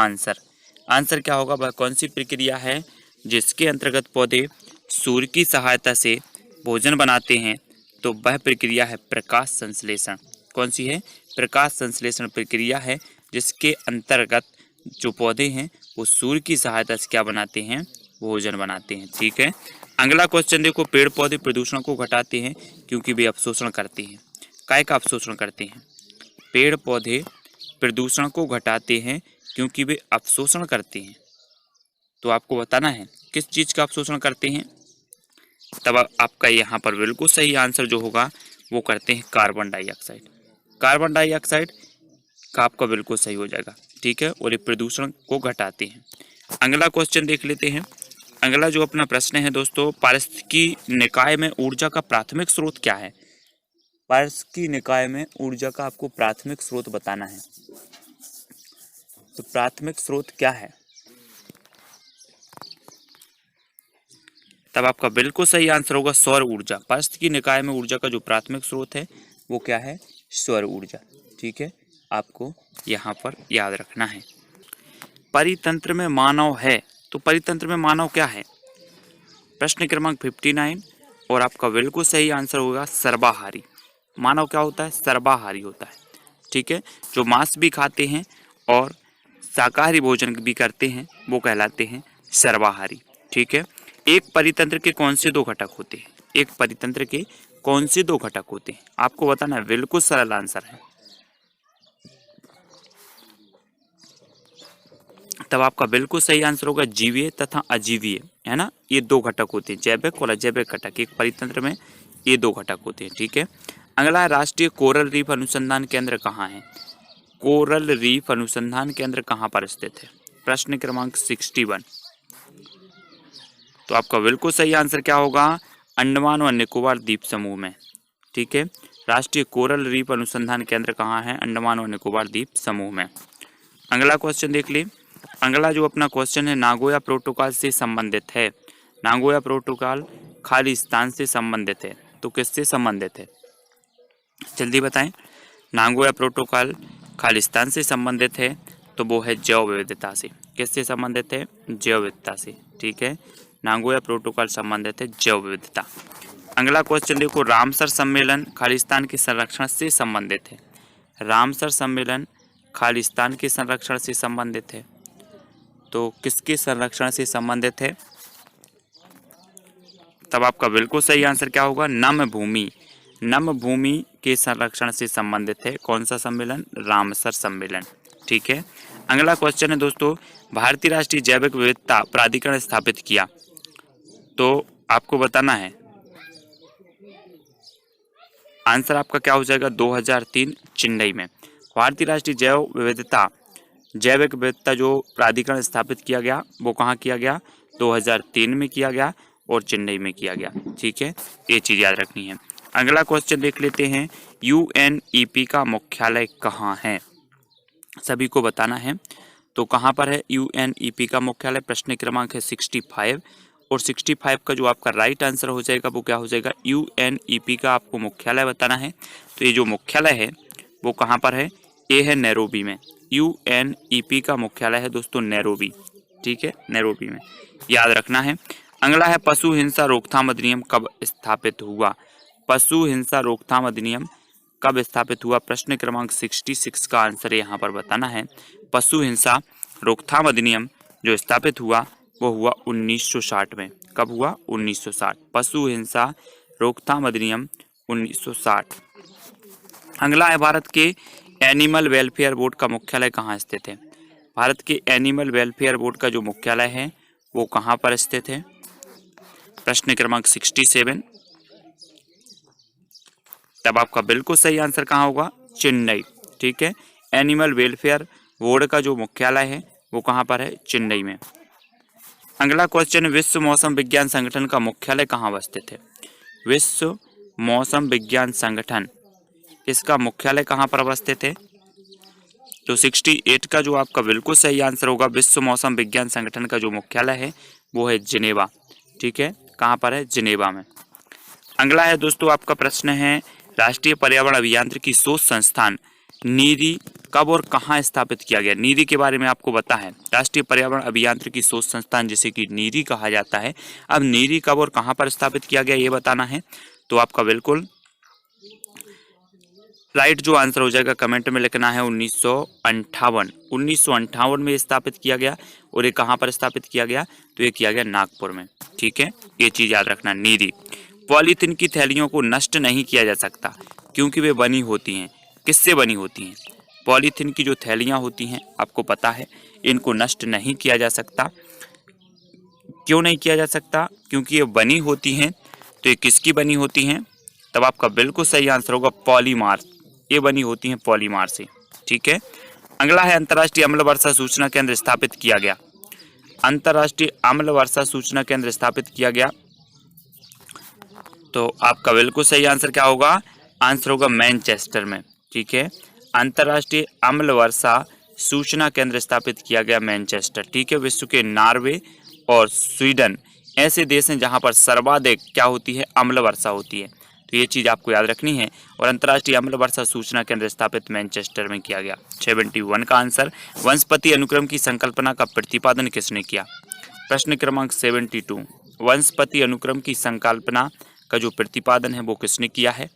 आंसर क्या होगा? वह कौन सी प्रक्रिया है जिसके अंतर्गत पौधे सूर्य की सहायता से भोजन बनाते हैं? तो वह प्रक्रिया है प्रकाश संश्लेषण। कौन सी है? प्रकाश संश्लेषण प्रक्रिया है जिसके अंतर्गत जो पौधे हैं वो सूर्य की सहायता से क्या बनाते हैं? भोजन बनाते हैं, ठीक है। अगला क्वेश्चन देखो, पेड़ पौधे प्रदूषण को घटाते हैं क्योंकि वे अवशोषण करते हैं। काय का अवशोषण करते हैं? पेड़ पौधे प्रदूषण को घटाते हैं क्योंकि वे अवशोषण करते हैं। तो आपको बताना है किस चीज का अवशोषण करते हैं। तब आपका यहाँ पर बिल्कुल सही आंसर जो होगा वो करते हैं कार्बन डाइऑक्साइड। कार्बन डाइऑक्साइड का आपका बिल्कुल सही हो जाएगा, ठीक है। और ये प्रदूषण को घटाते हैं। अगला क्वेश्चन देख लेते हैं। अगला जो अपना प्रश्न है दोस्तों, पारिस्थितिकी निकाय में ऊर्जा का प्राथमिक स्रोत क्या है? पारिस्थितिकी निकाय में ऊर्जा का आपको प्राथमिक स्रोत बताना है। तो प्राथमिक स्रोत क्या है? तब आपका बिल्कुल सही आंसर होगा सौर ऊर्जा। पारिस्थितिकी निकाय में ऊर्जा का जो प्राथमिक स्रोत है वो क्या है? सौर ऊर्जा, ठीक है। आपको यहाँ पर याद रखना है। परितंत्र में मानव है, तो परितंत्र में मानव क्या है? प्रश्न क्रमांक 59 और आपका बिल्कुल सही आंसर होगा सर्वाहारी। मानव क्या होता है? सर्वाहारी होता है, ठीक है। जो मांस भी खाते हैं और शाकाहारी भोजन भी करते हैं वो कहलाते हैं सर्वाहारी, ठीक है। एक परितंत्र के कौन से दो घटक होते हैं? एक परितंत्र के कौन से दो घटक होते हैं? आपको बताना है, बिल्कुल सरल आंसर है। तब आपका बिल्कुल सही आंसर होगा जीवीय तथा अजीवीय, है ना। ये दो घटक होते हैं, जैविक और अजैविक घटक। एक परितंत्र में ये दो घटक होते हैं, ठीक है। अगला है, राष्ट्रीय कोरल रीफ अनुसंधान केंद्र कहाँ है? कोरल रीफ अनुसंधान केंद्र कहाँ पर स्थित है? प्रश्न क्रमांक 61। तो आपका बिल्कुल सही आंसर क्या होगा? अंडमान और निकोबार द्वीप समूह में, ठीक है। राष्ट्रीय कोरल रीफ अनुसंधान केंद्र कहाँ है? अंडमान और निकोबार द्वीप समूह में। अगला क्वेश्चन देख ले। अगला जो अपना क्वेश्चन है नागोया प्रोटोकॉल से संबंधित है। नागोया प्रोटोकॉल खालिस्तान से संबंधित है, तो किससे संबंधित है? जल्दी बताएं। नागोया प्रोटोकॉल खालिस्तान से संबंधित है, तो वो है जैव विविधता से। किससे संबंधित है? जैव विविधता से। ठीक है, नागोया प्रोटोकॉल संबंधित है जैव विविधता। अगला क्वेश्चन देखो, रामसर सम्मेलन खालिस्तान के संरक्षण से संबंधित है। रामसर सम्मेलन खालिस्तान के संरक्षण से संबंधित है, तो किसके संरक्षण से संबंधित है? तब आपका बिल्कुल सही आंसर क्या होगा? नम भूमि। नम भूमि के संरक्षण से संबंधित है कौन सा सम्मेलन? रामसर सम्मेलन। ठीक है, अगला क्वेश्चन है दोस्तों, भारतीय राष्ट्रीय जैविक विविधता प्राधिकरण स्थापित किया, तो आपको बताना है आंसर आपका क्या हो जाएगा? 2003 चेन्नई में। भारतीय राष्ट्रीय जैविक विविधता जो प्राधिकरण स्थापित किया गया वो कहाँ किया गया? 2003 में किया गया और चेन्नई में किया गया। ठीक है, ये चीज़ याद रखनी है। अगला क्वेश्चन देख लेते हैं, UNEP का मुख्यालय कहाँ है? सभी को बताना है, तो कहाँ पर है UNEP का मुख्यालय? प्रश्न क्रमांक है 65 और 65 का जो आपका राइट आंसर हो जाएगा वो क्या हो जाएगा? UNEP का आपको मुख्यालय बताना है। तो ये जो मुख्यालय है वो कहाँ पर है? ये है नैरोबी में। UNEP का मुख्यालय है दोस्तों नैरोबी। ठीक है, नैरोबी में, याद रखना है। अगला है, पशु हिंसा रोकथाम अधिनियम कब स्थापित हुआ? पशु हिंसा रोकथाम अधिनियम कब स्थापित हुआ? प्रश्न क्रमांक 66 का आंसर यहाँ पर बताना है। पशु हिंसा रोकथाम अधिनियम जो स्थापित हुआ वो हुआ 1960 में। कब हुआ? 1960। पशु हिंसा रोकथाम अधिनियम 1960। अगला है, भारत के एनिमल वेलफेयर बोर्ड का मुख्यालय कहाँ स्थित है? भारत के एनिमल वेलफेयर बोर्ड का जो मुख्यालय है वो कहाँ पर स्थित है? प्रश्न क्रमांक 67। तब आपका बिल्कुल सही आंसर कहाँ होगा? चेन्नई। ठीक है, एनिमल वेलफेयर बोर्ड का जो मुख्यालय है वो कहाँ पर है? चेन्नई में। अगला क्वेश्चन, विश्व मौसम विज्ञान संगठन का मुख्यालय कहाँ अवस्थित है? विश्व मौसम विज्ञान संगठन, इसका मुख्यालय कहाँ पर अवस्थित है? तो 68 का जो आपका बिल्कुल सही आंसर होगा, विश्व मौसम विज्ञान संगठन का जो मुख्यालय है वो है जिनेवा। ठीक है, कहाँ पर है? जिनेवा में। अगला है दोस्तों, आपका प्रश्न है, राष्ट्रीय पर्यावरण अभियांत्रिकी शोध संस्थान नीरी कब और कहाँ स्थापित किया गया? नीरी के बारे में आपको पता है, राष्ट्रीय पर्यावरण अभियांत्रिकी शोध संस्थान जिसे कि नीरी कहा जाता है। अब नीरी कब और कहाँ पर स्थापित किया गया ये बताना है। तो आपका बिल्कुल राइट जो आंसर हो जाएगा कमेंट में लिखना है 1958। 1958 में स्थापित किया गया। और ये कहाँ पर स्थापित किया गया? तो ये किया गया नागपुर में। ठीक है, ये चीज याद रखना। नीरी, पॉलीथीन की थैलियों को नष्ट नहीं किया जा सकता क्योंकि वे बनी होती हैं, किससे बनी होती हैं? पॉलीथीन की जो थैलियाँ होती हैं आपको पता है, इनको नष्ट नहीं किया जा सकता। क्यों नहीं किया जा सकता? क्योंकि ये बनी होती हैं। तो ये किसकी बनी होती हैं? तब आपका बिल्कुल सही आंसर होगा पॉलीमार। ये बनी होती हैं पॉलीमार से। ठीक है, अगला है, अंतर्राष्ट्रीय अम्ल वर्षा सूचना केंद्र स्थापित किया गया। अंतर्राष्ट्रीय अम्ल वर्षा सूचना केंद्र स्थापित किया गया, तो आपका बिल्कुल सही आंसर क्या होगा? आंसर होगा मैनचेस्टर में। ठीक है, अंतर्राष्ट्रीय अम्ल वर्षा सूचना केंद्र स्थापित किया गया मैनचेस्टर। ठीक है, विश्व के नॉर्वे और स्वीडन ऐसे देश हैं जहां पर सर्वाधिक क्या होती है? अम्ल वर्षा होती है। तो ये चीज़ आपको याद रखनी है। और अंतर्राष्ट्रीय अम्ल वर्षा सूचना केंद्र स्थापित मैनचेस्टर में किया गया। 71 का आंसर, वंशपति अनुक्रम की संकल्पना का प्रतिपादन किसने किया? प्रश्न क्रमांक 72, वंशपति अनुक्रम की संकल्पना का जो प्रतिपादन है वो किसने किया है?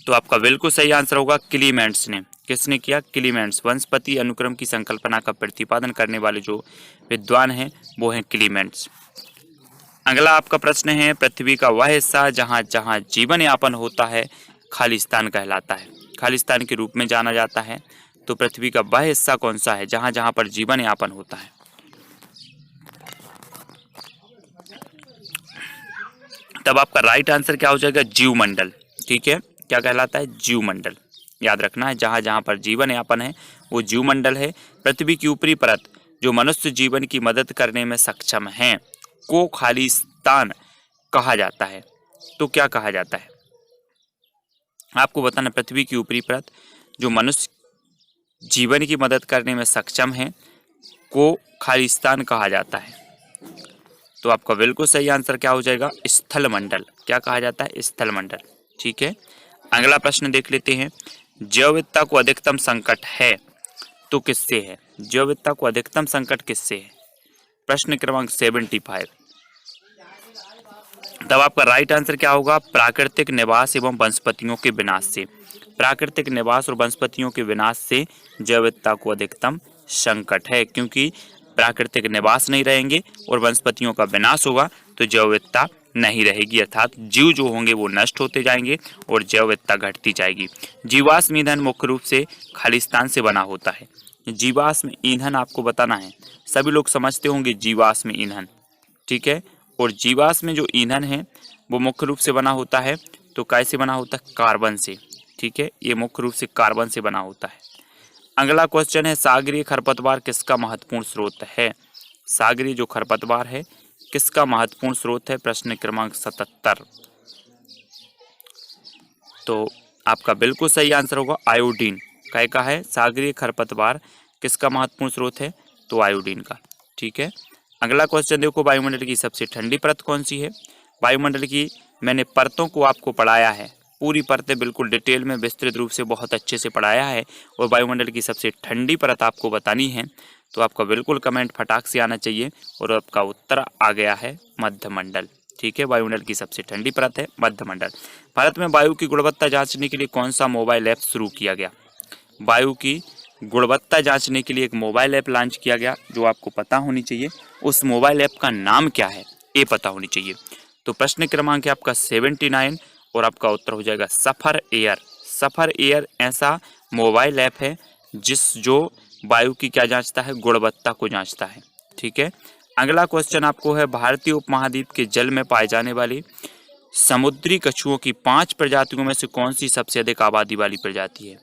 तो आपका बिल्कुल सही आंसर होगा क्लीमेंट्स ने। किसने किया? क्लीमेंट्स। वंशपति अनुक्रम की संकल्पना का प्रतिपादन करने वाले जो विद्वान हैं वो हैं क्लीमेंट्स। अगला आपका प्रश्न है, पृथ्वी का वह हिस्सा जहाँ जहाँ जीवन यापन होता है खालिस्तान कहलाता है, खालिस्तान के रूप में जाना जाता है। तो पृथ्वी का वह हिस्सा कौन सा है जहाँ जहाँ पर जीवन यापन होता है? तब आपका राइट आंसर क्या हो जाएगा? जीवमंडल। ठीक है, क्या कहलाता है? जीवमंडल। याद रखना है, जहाँ जहाँ पर जीवन यापन है वो जीवमंडल है। पृथ्वी की ऊपरी परत जो मनुष्य जीवन की मदद करने में सक्षम है को खालिस्तान कहा जाता है। तो क्या कहा जाता है आपको बताना? पृथ्वी की ऊपरी परत जो मनुष्य जीवन की मदद करने में सक्षम है को खालिस्तान कहा जाता है। तो आपका बिल्कुल सही आंसर क्या हो जाएगा? स्थल मंडल। क्या कहा जाता है? स्थल मंडल। ठीक है, अगला प्रश्न देख लेते हैं, जैव विविधता को अधिकतम संकट है तो किससे है? जैव विविधता को अधिकतम संकट किससे है? प्रश्न क्रमांक 75। तब आपका राइट आंसर क्या होगा? प्राकृतिक निवास एवं वनस्पतियों के विनाश से। प्राकृतिक निवास और वनस्पतियों के विनाश से जैव विविधता को अधिकतम संकट है, क्योंकि प्राकृतिक निवास नहीं रहेंगे और वनस्पतियों का विनाश होगा तो जैव विविधता नहीं रहेगी, अर्थात जीव जो होंगे वो नष्ट होते जाएंगे और जैव विविधता घटती जाएगी। जीवाश्म ईंधन मुख्य रूप से खालिस्तान से बना होता है। जीवाश्म ईंधन आपको बताना है, सभी लोग समझते होंगे जीवाश्म ईंधन, ठीक है। और जीवाश्म में जो ईंधन है वो मुख्य रूप से बना होता है, तो कैसे बना होता है? कार्बन से, ठीक है। ये मुख्य रूप से कार्बन से बना होता है। अगला क्वेश्चन है, सागरीय खरपतवार किसका महत्वपूर्ण स्रोत है? सागरीय जो खरपतवार है किसका महत्वपूर्ण स्रोत है? प्रश्न क्रमांक 77। तो आपका बिल्कुल सही आंसर होगा आयोडीन। क्या का है? सागरीय खरपतवार किसका महत्वपूर्ण स्रोत है? तो आयोडीन का, ठीक है। अगला क्वेश्चन देखो, वायुमंडल की सबसे ठंडी परत कौन सी है? वायुमंडल की मैंने परतों को आपको पढ़ाया है, पूरी परतें बिल्कुल डिटेल में विस्तृत रूप से बहुत अच्छे से पढ़ाया है, और वायुमंडल की सबसे ठंडी परत आपको बतानी है। तो आपका बिल्कुल कमेंट फटाक से आना चाहिए, और आपका उत्तर आ गया है मध्यमंडल, ठीक है। वायुमंडल की सबसे ठंडी परत है मध्यमंडल। भारत में वायु की गुणवत्ता जांचने के लिए कौन सा मोबाइल ऐप शुरू किया गया? वायु की गुणवत्ता जांचने के लिए एक मोबाइल ऐप लॉन्च किया गया, जो आपको पता होनी चाहिए। उस मोबाइल ऐप का नाम क्या है ये पता होनी चाहिए। तो प्रश्न क्रमांक है आपका 79 और आपका उत्तर हो जाएगा सफर एयर। सफर एयर ऐसा मोबाइल ऐप है जो वायु की क्या जांचता है? गुणवत्ता को जांचता है, ठीक है। अगला क्वेश्चन आपको है, भारतीय उपमहाद्वीप के जल में पाए जाने वाली समुद्री कछुओं की 5 प्रजातियों में से कौन सी सबसे अधिक आबादी वाली प्रजाति है?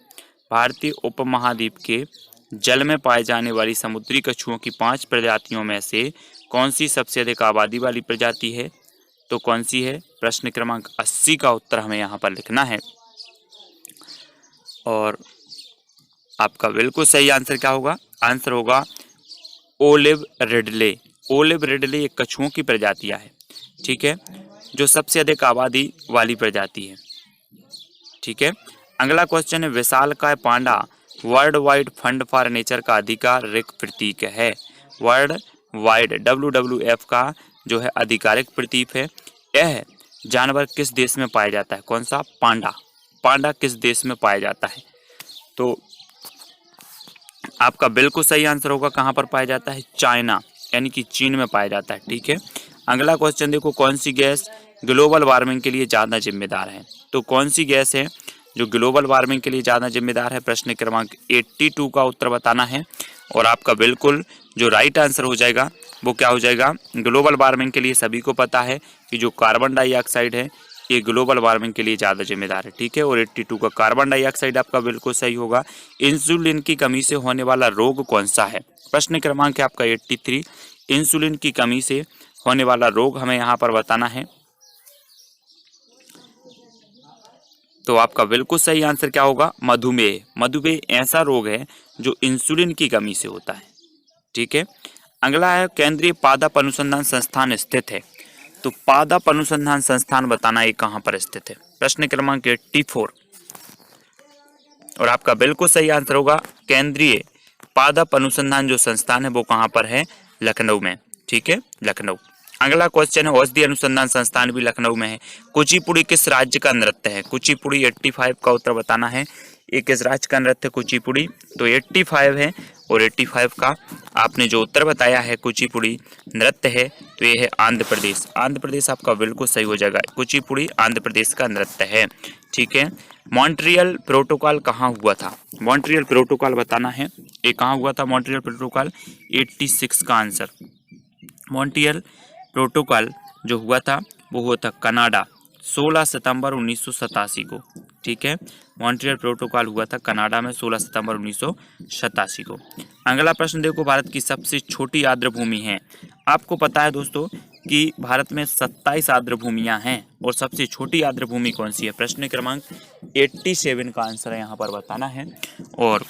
भारतीय उपमहाद्वीप के जल में पाए जाने वाली समुद्री कछुओं की 5 प्रजातियों में से कौन सी सबसे अधिक आबादी वाली प्रजाति है? तो कौन सी है? प्रश्न क्रमांक 80 का उत्तर हमें यहाँ पर लिखना है। और आपका बिल्कुल सही आंसर क्या होगा? आंसर होगा ओलिव रिडले। ओलिव रिडले एक कछुओं की प्रजातियां है, ठीक है, जो सबसे अधिक आबादी वाली प्रजाति है, ठीक है। अगला क्वेश्चन है, विशालकाय panda world wide fund for nature का आधिकारिक प्रतीक है। वर्ल्ड वाइड WWF का जो है आधिकारिक प्रतीक है। यह जानवर किस देश में पाया जाता है? कौन सा? पांडा। पांडा किस देश में पाया जाता है? तो आपका बिल्कुल सही आंसर होगा कहाँ पर पाया जाता है? चाइना, यानी कि चीन में पाया जाता है, ठीक है। अगला क्वेश्चन देखो, कौन सी गैस ग्लोबल वार्मिंग के लिए ज़्यादा जिम्मेदार है? तो कौन सी गैस है जो ग्लोबल वार्मिंग के लिए ज़्यादा जिम्मेदार है? प्रश्न क्रमांक 82 का उत्तर बताना है। और आपका बिल्कुल जो राइट आंसर हो जाएगा वो क्या हो जाएगा? ग्लोबल वार्मिंग के लिए सभी को पता है कि जो कार्बन डाइऑक्साइड है ये ग्लोबल वार्मिंग के लिए ज़्यादा जिम्मेदार है, ठीक है। और 82 का कार्बन डाइऑक्साइड आपका बिल्कुल सही होगा। इंसुलिन की कमी से होने वाला रोग कौन सा है? प्रश्न क्रमांक है आपका 83। इंसुलिन की कमी से होने वाला रोग हमें यहाँ पर बताना है। तो आपका बिल्कुल सही आंसर क्या होगा? मधुमेह। मधुमेह ऐसा रोग है जो इंसुलिन की कमी से होता है, ठीक है। अगला है, केंद्रीय पादप अनुसंधान संस्थान स्थित है। तो पादप अनुसंधान संस्थान बताना ये कहाँ पर स्थित है? प्रश्न क्रमांक 84। और आपका बिल्कुल सही आंसर होगा केंद्रीय पादप अनुसंधान जो संस्थान है वो कहाँ पर है? लखनऊ में, ठीक है, लखनऊ। अगला क्वेश्चन है, औषधि अनुसंधान संस्थान भी लखनऊ में है। कुचिपुड़ी किस राज्य का नृत्य है? कुचिपुड़ी 85 का उत्तर बताना है। ये किस राज्य का नृत्य है कुचिपुड़ी? तो 85 है, और 85 का आपने जो उत्तर बताया है कुचिपुड़ी नृत्य है तो ये है आंध्र प्रदेश। आंध्र प्रदेश आपका बिल्कुल सही हो जाएगा। कुचिपुड़ी आंध्र प्रदेश का नृत्य है, ठीक है। मॉन्ट्रियल प्रोटोकॉल कहाँ हुआ था? मॉन्ट्रियल प्रोटोकॉल बताना है, ये कहाँ हुआ था मॉन्ट्रियल प्रोटोकॉल? 86 का आंसर। मॉन्ट्रियल प्रोटोकॉल जो हुआ था वो हुआ था कनाडा, 16 सितंबर 1987 को, ठीक है। मॉन्ट्रियल प्रोटोकॉल हुआ था कनाडा में 16 सितंबर 1987 को। अगला प्रश्न देखो, भारत की सबसे छोटी आर्द्र भूमि है। आपको पता है दोस्तों कि भारत में 27 आर्द्र भूमियां हैं, और सबसे छोटी आर्द्र भूमि कौन सी है? प्रश्न क्रमांक 87 का आंसर यहाँ पर बताना है। और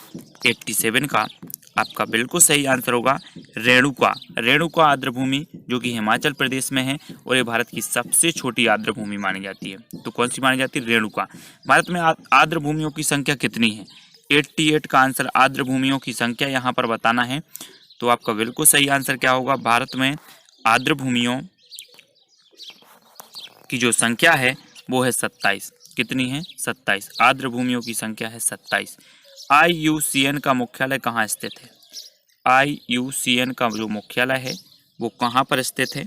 87 का आपका बिल्कुल सही आंसर होगा रेणुका। रेणुका आर्द्र भूमि जो कि हिमाचल प्रदेश में है और ये भारत की सबसे छोटी आर्द्र भूमि मानी जाती है। तो कौन सी मानी जाती है? रेणुका। भारत में आर्द्र भूमियों की संख्या कितनी है? 88 का आंसर आर्द्र भूमियों की संख्या यहाँ पर बताना है। तो आपका बिल्कुल सही आंसर क्या होगा? भारत में आर्द्र भूमियों की जो संख्या है वो है 27। कितनी है? 27। आर्द्र भूमियों की संख्या है 27। IUCN का मुख्यालय कहाँ स्थित है? IUCN का जो मुख्यालय है वो कहाँ पर स्थित है?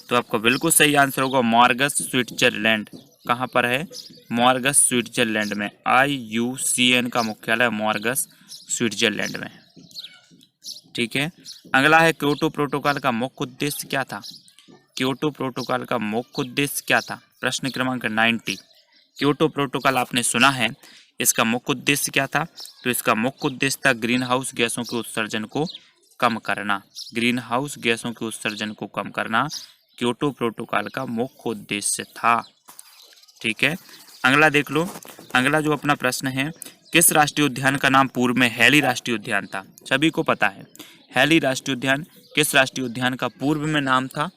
तो आपका बिल्कुल सही आंसर होगा मॉर्गस, स्विट्जरलैंड। कहाँ पर है? मॉर्गस, स्विट्जरलैंड में। IUCN का मुख्यालय मॉर्गस, स्विट्जरलैंड में। ठीक है। अगला है क्योटो प्रोटोकॉल का मुख्य उद्देश्य क्या था? क्योटो प्रोटोकॉल का मुख्य उद्देश्य क्या था? प्रश्न क्रमांक 90। क्योटो प्रोटोकॉल आपने सुना है, इसका मुख्य उद्देश्य क्या था? तो इसका मुख्य उद्देश्य था ग्रीन हाउस गैसों के उत्सर्जन को कम करना। ग्रीन हाउस गैसों के उत्सर्जन को कम करना क्योटो प्रोटोकॉल का मुख्य उद्देश्य था। ठीक है। अगला देख लो। अगला जो अपना प्रश्न है, किस राष्ट्रीय उद्यान का नाम पूर्व में हैली राष्ट्रीय उद्यान था? सभी को पता है हैली राष्ट्रीय उद्यान किस राष्ट्रीय उद्यान का पूर्व में नाम था?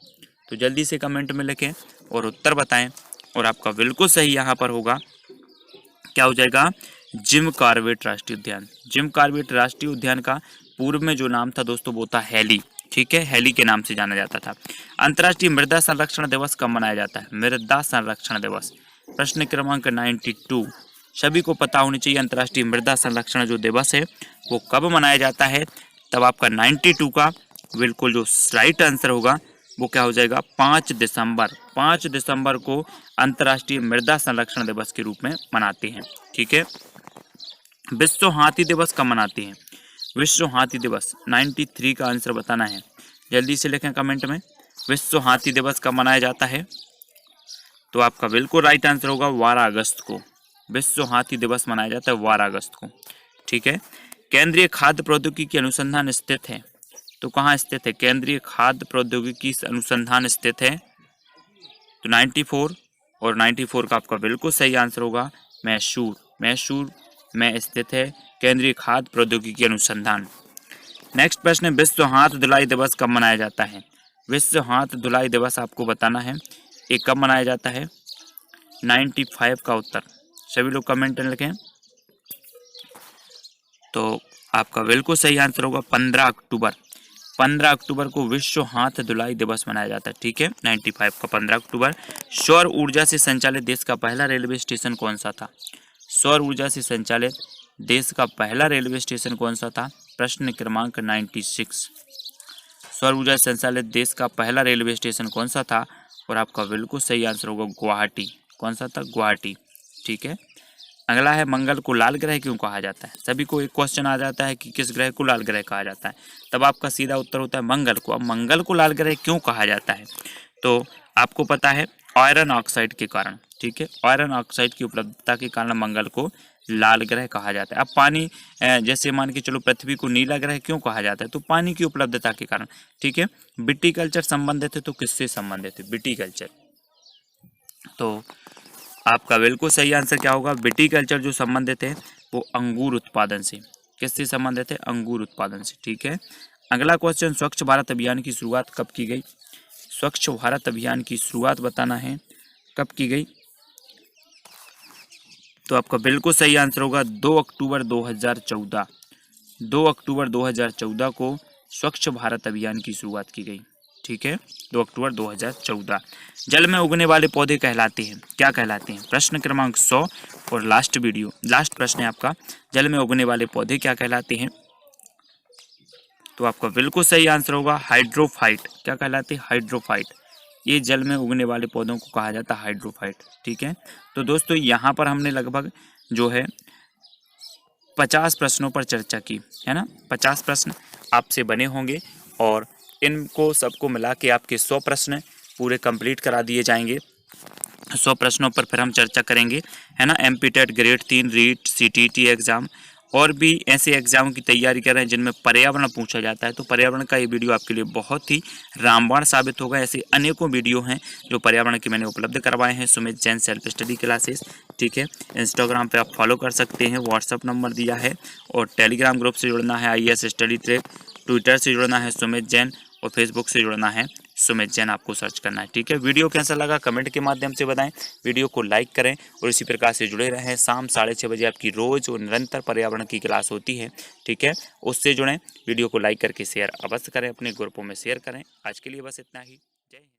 तो जल्दी से कमेंट में लिखें और उत्तर बताएं। और आपका बिल्कुल सही यहाँ पर होगा, क्या हो जाएगा? जिम कॉर्बेट राष्ट्रीय उद्यान। जिम कॉर्बेट राष्ट्रीय उद्यान का पूर्व में जो नाम था दोस्तों वो था हैली। ठीक है, हैली के नाम से जाना जाता था। अंतर्राष्ट्रीय मृदा संरक्षण दिवस कब मनाया जाता है? मृदा संरक्षण दिवस। प्रश्न क्रमांक 92। सभी को पता होनी चाहिए अंतर्राष्ट्रीय मृदा संरक्षण जो दिवस है वो कब मनाया जाता है। तब आपका 92 का बिल्कुल जो राइट आंसर होगा वो क्या हो जाएगा? 5 दिसंबर। 5 दिसंबर को अंतर्राष्ट्रीय मृदा संरक्षण दिवस के रूप में मनाते हैं। ठीक है। विश्व हाथी दिवस कब मनाते हैं? विश्व हाथी दिवस 93 का आंसर बताना है। जल्दी से लिखें कमेंट में, विश्व हाथी दिवस कब मनाया जाता है? तो आपका बिल्कुल राइट आंसर होगा 12 अगस्त को। विश्व हाथी दिवस मनाया जाता है 12 अगस्त को। ठीक है। केंद्रीय खाद्य प्रौद्योगिकी अनुसंधान स्थित है, तो कहाँ स्थित है? केंद्रीय खाद्य प्रौद्योगिकी अनुसंधान स्थित है तो 94 और 94 का आपका बिल्कुल सही आंसर होगा मैसूर। मैसूर में स्थित है केंद्रीय खाद्य प्रौद्योगिकी अनुसंधान। नेक्स्ट प्रश्न है, विश्व हाथ धुलाई दिवस कब मनाया जाता है? विश्व हाथ धुलाई दिवस आपको बताना है, ये कब मनाया जाता है? 95 का उत्तर सभी लोग कमेंट में लिखें। तो आपका बिल्कुल सही आंसर होगा 15 अक्टूबर। 15 अक्टूबर को विश्व हाथ धुलाई दिवस मनाया जाता है। ठीक है, 95 का 15 अक्टूबर। सौर ऊर्जा से संचालित देश का पहला रेलवे स्टेशन कौन सा था? सौर ऊर्जा से संचालित देश का पहला रेलवे स्टेशन कौन सा था? प्रश्न क्रमांक 96। सौर ऊर्जा से संचालित देश का पहला रेलवे स्टेशन कौन सा था? और आपका बिल्कुल सही आंसर होगा गुवाहाटी। कौन सा था? गुवाहाटी। ठीक है। अगला है, मंगल को लाल ग्रह क्यों कहा जाता है? सभी को एक क्वेश्चन आ जाता है कि किस ग्रह को लाल ग्रह कहा जाता है, तब आपका सीधा उत्तर होता है मंगल को। अब मंगल को लाल ग्रह क्यों कहा जाता है? तो आपको पता है आयरन ऑक्साइड के कारण। ठीक है, आयरन ऑक्साइड की उपलब्धता के कारण मंगल को लाल ग्रह कहा जाता है। अब पानी, जैसे मान के चलो पृथ्वी को नीला ग्रह क्यों कहा जाता है? तो पानी की उपलब्धता के कारण। ठीक है। विटीकल्चर संबंधित है, तो किससे संबंधित है? विटीकल्चर। तो आपका बिल्कुल सही आंसर क्या होगा? विटीकल्चर जो संबंधित है वो अंगूर उत्पादन से। किससे संबंधित है? अंगूर उत्पादन से। ठीक है। अगला क्वेश्चन, स्वच्छ भारत अभियान की शुरुआत कब की गई? स्वच्छ भारत अभियान की शुरुआत बताना है कब की गई। तो आपका बिल्कुल सही आंसर होगा 2 अक्टूबर 2014। 2 अक्टूबर 2014 को स्वच्छ भारत अभियान की शुरुआत की गई। ठीक है, 2 अक्टूबर 2014। जल में उगने वाले पौधे कहलाते हैं, क्या कहलाते हैं? प्रश्न क्रमांक 100 और लास्ट प्रश्न है आपका, जल में उगने वाले पौधे क्या कहलाते हैं? तो आपका बिल्कुल सही आंसर होगा हाइड्रोफाइट। क्या कहलाते हैं? हाइड्रोफाइट। ये जल में उगने वाले पौधों को कहा जाता है हाइड्रोफाइट। ठीक है। तो दोस्तों यहाँ पर हमने लगभग जो है 50 प्रश्नों पर चर्चा की है ना। 50 प्रश्न आपसे बने होंगे और इनको सबको मिला के आपके 100 प्रश्न पूरे कंप्लीट करा दिए जाएंगे। 100 प्रश्नों पर फिर हम चर्चा करेंगे है ना। MP TET grade 3 REET CTET exam और भी ऐसे एग्जाम की तैयारी कर रहे हैं जिनमें पर्यावरण पूछा जाता है, तो पर्यावरण का ये वीडियो आपके लिए बहुत ही रामबाण साबित होगा। ऐसे अनेकों वीडियो हैं जो पर्यावरण के मैंने उपलब्ध करवाए हैं। Sumit Jain self study classes. ठीक है, इंस्टाग्राम पे आप फॉलो कर सकते हैं, व्हाट्सअप नंबर दिया है और टेलीग्राम ग्रुप से जुड़ना है IAS स्टडी ट्रैक ट्विटर से जुड़ना है सुमित जैन, और फेसबुक से जुड़ना है सुमित जैन, आपको सर्च करना है। ठीक है, वीडियो कैसा लगा कमेंट के माध्यम से बताएं, वीडियो को लाइक करें और इसी प्रकार से जुड़े रहें। शाम 6:30 बजे आपकी रोज़ और निरंतर पर्यावरण की क्लास होती है। ठीक है, उससे जुड़ें। वीडियो को लाइक करके शेयर अवश्य करें, अपने ग्रुपों में शेयर करें। आज के लिए बस इतना ही। जय हिंद।